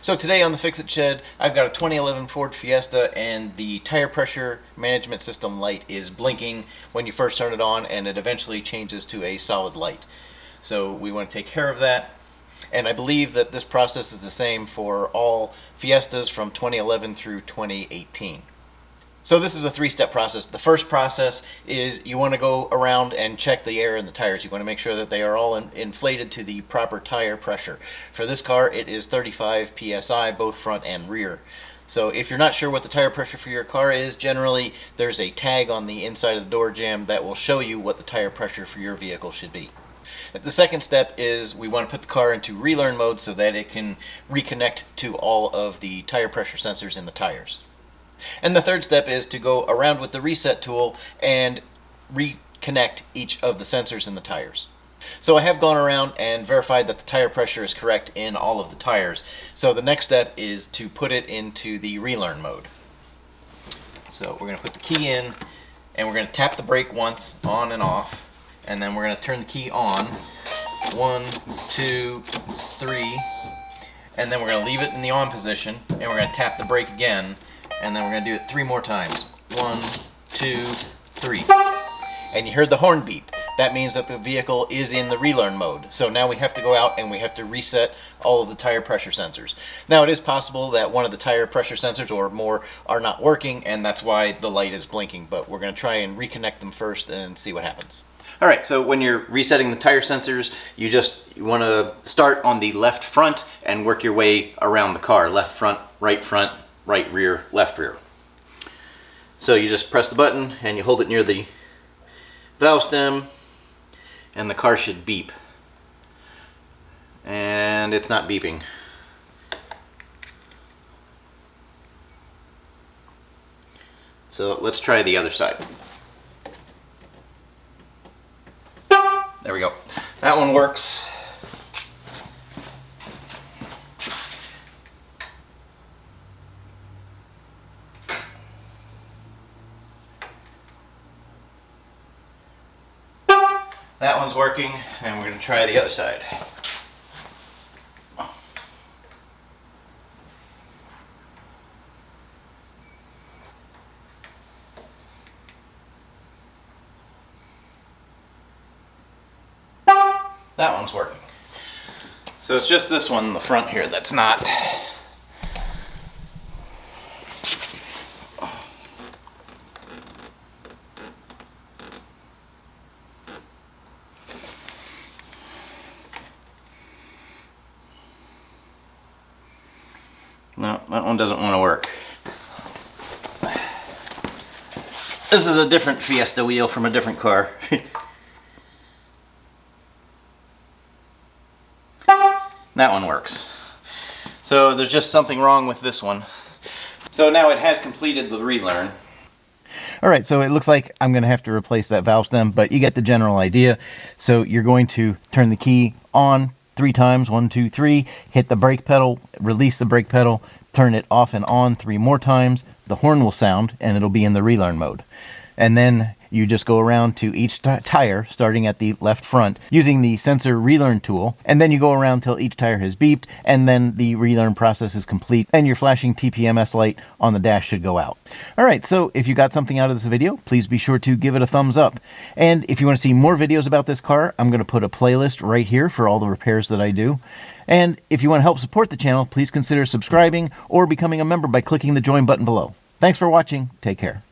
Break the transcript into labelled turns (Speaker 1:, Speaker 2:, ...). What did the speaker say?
Speaker 1: So today on the Fixit Shed, I've got a 2011 Ford Fiesta, and the tire pressure management system light is blinking when you first turn it on, and it eventually changes to a solid light. So we want to take care of that, and I believe that this process is the same for all Fiestas from 2011 through 2018. So this is a three-step process. The first process is you want to go around and check the air in the tires. You want to make sure that they are all inflated to the proper tire pressure. For this car, it is 35 psi, both front and rear. So if you're not sure what the tire pressure for your car is, generally there's a tag on the inside of the door jamb that will show you what the tire pressure for your vehicle should be. The second step is we want to put the car into relearn mode so that it can reconnect to all of the tire pressure sensors in the tires. And the third step is to go around with the reset tool and reconnect each of the sensors in the tires. So I have gone around and verified that the tire pressure is correct in all of the tires. So the next step is to put it into the relearn mode. So we're going to put the key in, and we're going to tap the brake once, on and off, and then we're going to turn the key on. 1, 2, 3, and then we're going to leave it in the on position, and we're going to tap the brake again. And then we're going to do it 3 more times. 1, 2, 3. And you heard the horn beep. That means that the vehicle is in the relearn mode. So now we have to go out and we have to reset all of the tire pressure sensors. Now it is possible that one of the tire pressure sensors or more are not working, and that's why the light is blinking. But we're going to try and reconnect them first and see what happens. Alright, so when you're resetting the tire sensors, you want to start on the left front and work your way around the car. Left front, right rear, left rear. So you just press the button and you hold it near the valve stem, and the car should beep. And it's not beeping. So let's try the other side. There we go. That one works. That one's working, and we're going to try the other side. That one's working. So it's just this one in the front here that's not. No, that one doesn't want to work. This is a different Fiesta wheel from a different car. That one works. So there's just something wrong with this one. So now it has completed the relearn. Alright, so it looks like I'm going to have to replace that valve stem, but you get the general idea. So you're going to turn the key on 3 times, 1, 2, 3, hit the brake pedal, release the brake pedal, turn it off and on 3 more times, the horn will sound, and it'll be in the relearn mode. And then you just go around to each tire, starting at the left front, using the sensor relearn tool, and then you go around till each tire has beeped, and then the relearn process is complete, and your flashing TPMS light on the dash should go out. Alright, so if you got something out of this video, please be sure to give it a thumbs up. And if you want to see more videos about this car, I'm going to put a playlist right here for all the repairs that I do. And if you want to help support the channel, please consider subscribing or becoming a member by clicking the join button below. Thanks for watching. Take care.